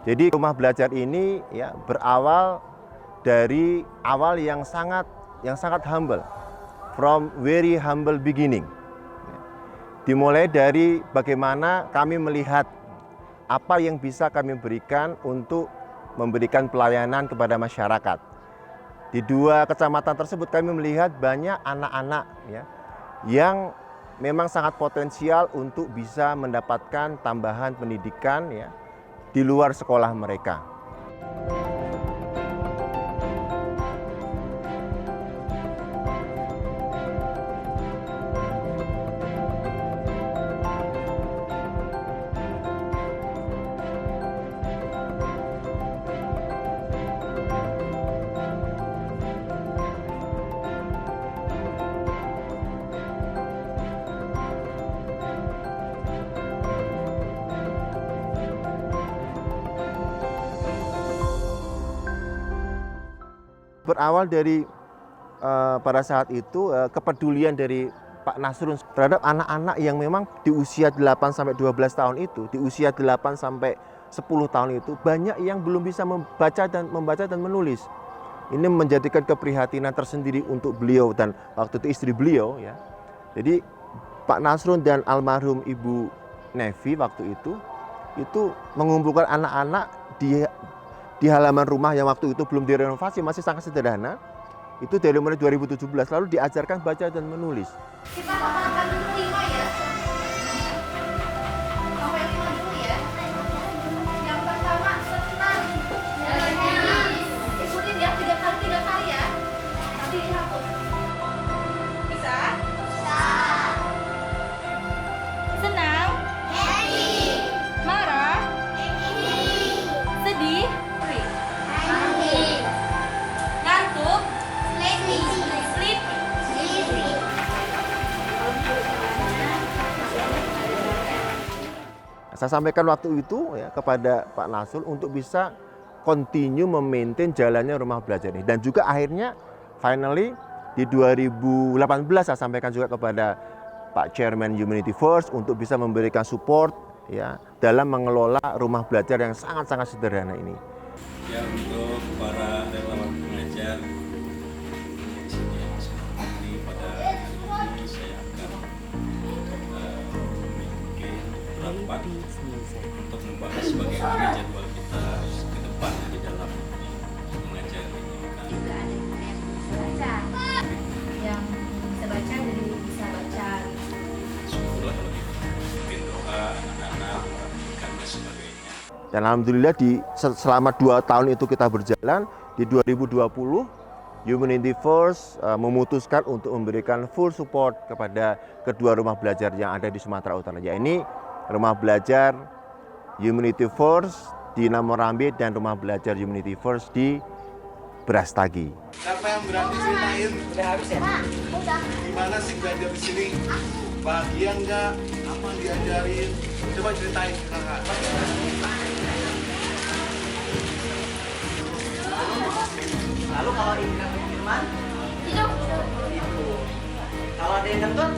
Jadi rumah belajar ini ya berawal dari awal yang sangat humble, from very humble beginning. Dimulai dari bagaimana kami melihat apa yang bisa kami berikan untuk memberikan pelayanan kepada masyarakat. Di 2 kecamatan tersebut kami melihat banyak anak-anak ya, yang memang sangat potensial untuk bisa mendapatkan tambahan pendidikan ya, di luar sekolah mereka. Berawal dari pada saat itu kepedulian dari Pak Nasrun terhadap anak-anak yang memang di usia 8 sampai 12 tahun itu, di usia 8 sampai 10 tahun itu banyak yang belum bisa membaca dan menulis. Ini menjadikan keprihatinan tersendiri untuk beliau dan waktu itu istri beliau ya. Jadi Pak Nasrun dan almarhum Ibu Nevi waktu itu mengumpulkan anak-anak di halaman rumah yang waktu itu belum direnovasi, masih sangat sederhana. Itu dari mulai 2017 lalu diajarkan baca dan menulis. Kita hafalkan dulu 5 ya. Sampai 5 dulu ya. Yang pertama senang. Ikutin ya 3 kali ya. Nanti dihapus. Bisa? Bisa. Senang. Happy. Marah. Happy. Sedih. Happy. Ngantuk. Sleepy. Saya sampaikan waktu itu ya kepada Pak Nasrul untuk bisa continue memaintain jalannya rumah belajar ini. Dan juga akhirnya finally di 2018 saya sampaikan juga kepada Pak Chairman Humanity First untuk bisa memberikan support ya dalam mengelola rumah belajar yang sangat-sangat sederhana ini. Ya, untuk para relawan pengajar di sini yang seperti pada hari ini saya akan memiliki rapat untuk membahas bagaimana jadwal kita ke depan di dalam mengajar ini. Juga ada yang bisa baca. Yang bisa baca jadi bisa baca. Syukurlah kalau gitu. Mungkin doa anak-anak, pendidikan dan sebagainya. Dan alhamdulillah selama 2 tahun itu kita berjalan, di 2020 Humanity First memutuskan untuk memberikan full support kepada kedua rumah belajar yang ada di Sumatera Utara. Ya, ini rumah belajar Humanity First di Namorambe dan rumah belajar Humanity First di Brastagi. Siapa yang berani ceritain? Udah habis ya? Udah. Gimana sih belajar di sini? Bahagia nggak? Apa yang diajarin? Coba ceritain kakak. Lalu kalau Indra Firman, Hidup. itu. Kalau ada yang kentut,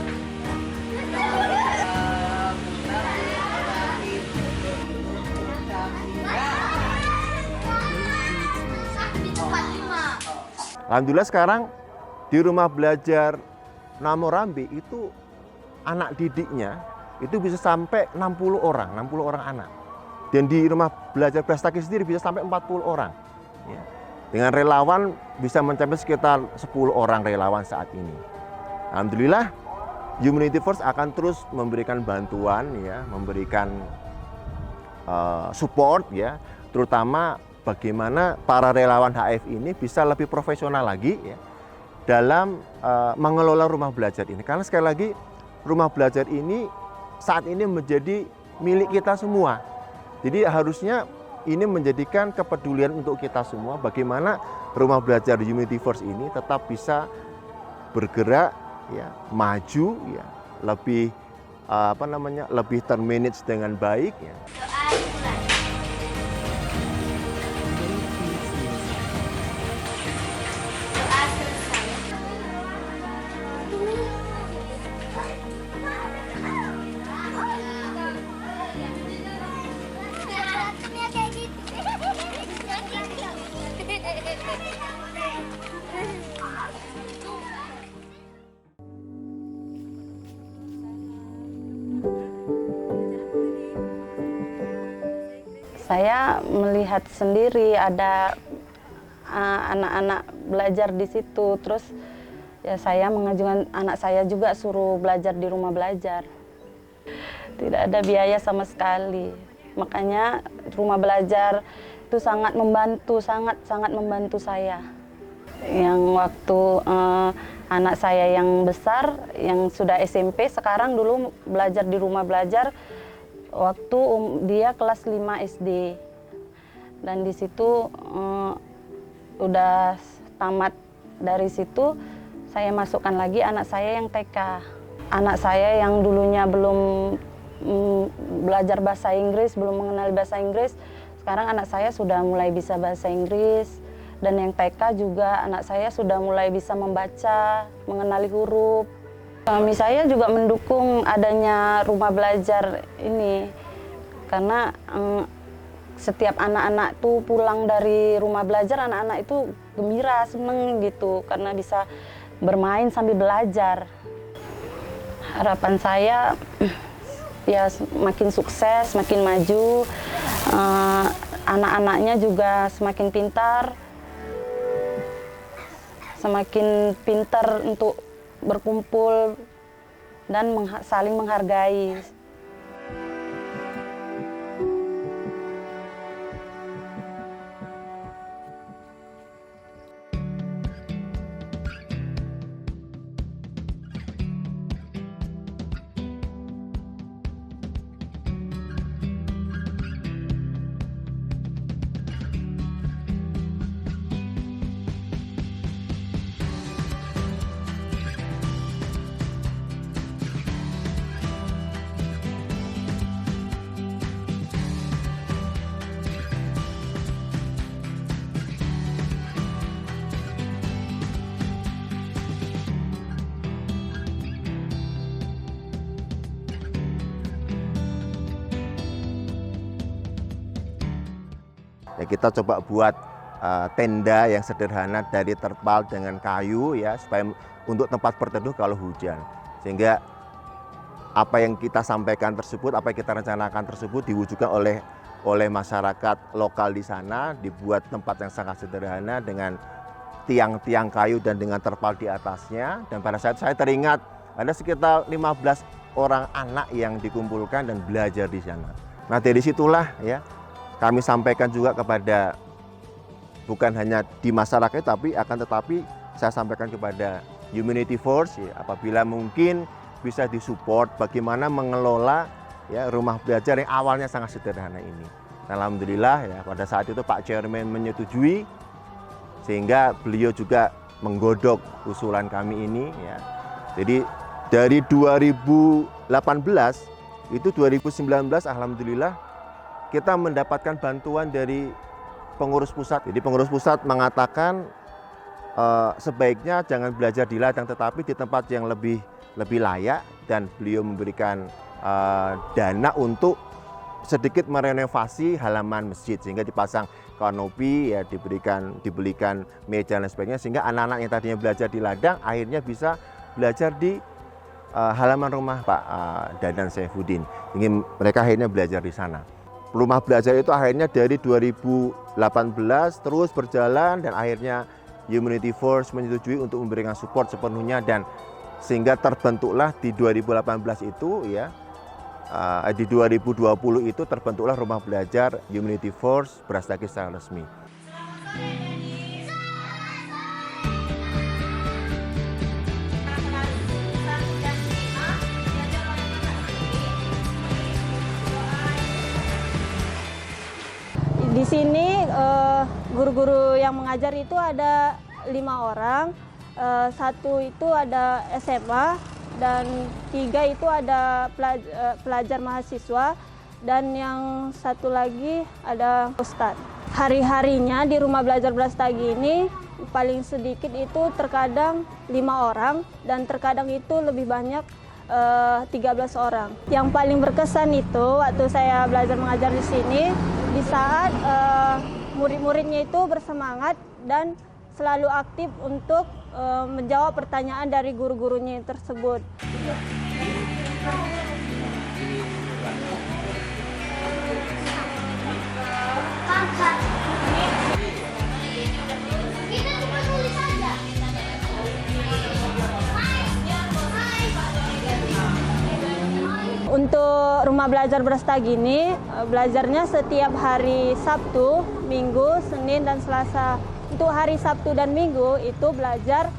Alhamdulillah sekarang di rumah belajar Namorambe itu anak didiknya itu bisa sampai 60 orang anak. Dan di rumah belajar Brastagi sendiri bisa sampai 40 orang. Ya. Dengan relawan bisa mencapai sekitar 10 orang relawan saat ini. Alhamdulillah Humanity First akan terus memberikan bantuan ya, memberikan support ya, terutama bagaimana para relawan HF ini bisa lebih profesional lagi ya dalam mengelola rumah belajar ini. Karena sekali lagi rumah belajar ini saat ini menjadi milik kita semua. Jadi harusnya ini menjadikan kepedulian untuk kita semua bagaimana rumah belajar Humanity First ini tetap bisa bergerak ya, maju ya, lebih lebih termanage dengan baik ya. Doa dimulai. Doa selesai. Kayak gitu. Saya melihat sendiri ada anak-anak belajar di situ, terus ya saya mengajukan anak saya juga suruh belajar di rumah belajar. Tidak ada biaya sama sekali, makanya rumah belajar itu sangat membantu, sangat membantu saya. Yang waktu anak saya yang besar, yang sudah SMP, sekarang dulu belajar di rumah belajar, waktu dia kelas 5 SD. Dan di situ udah tamat dari situ, saya masukkan lagi anak saya yang TK. Anak saya yang dulunya belum belajar bahasa Inggris, belum mengenal bahasa Inggris, sekarang anak saya sudah mulai bisa bahasa Inggris. Dan yang TK juga anak saya sudah mulai bisa membaca, mengenali huruf. Suami saya juga mendukung adanya rumah belajar ini, karena setiap anak-anak tuh pulang dari rumah belajar, anak-anak itu gembira, seneng gitu, karena bisa bermain sambil belajar. Harapan saya ya makin sukses, makin maju, anak-anaknya juga semakin pintar untuk berkumpul dan saling menghargai. Ya, kita coba buat tenda yang sederhana dari terpal dengan kayu ya, supaya untuk tempat berteduh kalau hujan. Sehingga apa yang kita sampaikan tersebut, apa yang kita rencanakan tersebut diwujudkan oleh masyarakat lokal di sana, dibuat tempat yang sangat sederhana dengan tiang-tiang kayu dan dengan terpal di atasnya. Dan pada saat saya teringat ada sekitar 15 orang anak yang dikumpulkan dan belajar di sana. Nah, dari situlah ya kami sampaikan juga kepada, bukan hanya di masyarakat tetapi saya sampaikan kepada Humanity Force ya, apabila mungkin bisa disupport bagaimana mengelola ya rumah belajar yang awalnya sangat sederhana ini. Alhamdulillah ya pada saat itu Pak Chairman menyetujui, sehingga beliau juga menggodok usulan kami ini ya. Jadi dari 2018 itu 2019 alhamdulillah kita mendapatkan bantuan dari pengurus pusat. Jadi pengurus pusat mengatakan sebaiknya jangan belajar di ladang tetapi di tempat yang lebih layak, dan beliau memberikan dana untuk sedikit merenovasi halaman masjid sehingga dipasang kanopi ya, dibelikan meja dan sebagainya, sehingga anak-anak yang tadinya belajar di ladang akhirnya bisa belajar di halaman rumah Pak Dadan Saifuddin. Ingin mereka akhirnya belajar di sana. Rumah belajar itu akhirnya dari 2018 terus berjalan dan akhirnya Humanity Force menyetujui untuk memberikan support sepenuhnya, dan sehingga terbentuklah di 2018 itu ya, di 2020 itu terbentuklah rumah belajar Humanity Force Brastagi secara resmi. Di sini guru-guru yang mengajar itu ada 5 orang, 1 itu ada SMA dan 3 itu ada pelajar mahasiswa, dan yang 1 lagi ada ustadz. Hari-harinya di rumah belajar Brastagi ini paling sedikit itu terkadang 5 orang dan terkadang itu lebih banyak 13 orang. Yang paling berkesan itu waktu saya belajar mengajar di sini, di saat murid-muridnya itu bersemangat dan selalu aktif untuk menjawab pertanyaan dari guru-gurunya tersebut. Rumah Belajar Brastagi ini belajarnya setiap hari Sabtu, Minggu, Senin, dan Selasa. Untuk hari Sabtu dan Minggu itu belajar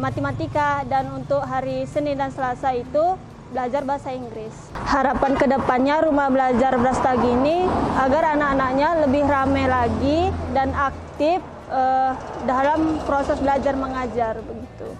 matematika, dan untuk hari Senin dan Selasa itu belajar bahasa Inggris. Harapan kedepannya Rumah Belajar Brastagi ini agar anak-anaknya lebih ramai lagi dan aktif dalam proses belajar mengajar begitu.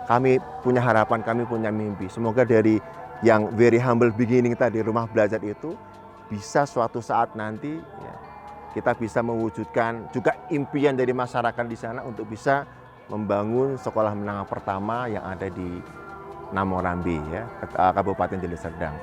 Kami punya harapan, kami punya mimpi. Semoga dari yang very humble beginning tadi, Rumah Belajar itu bisa suatu saat nanti ya, kita bisa mewujudkan juga impian dari masyarakat di sana untuk bisa membangun sekolah menengah pertama yang ada di Namorambi, ya, Kabupaten Deli Serdang.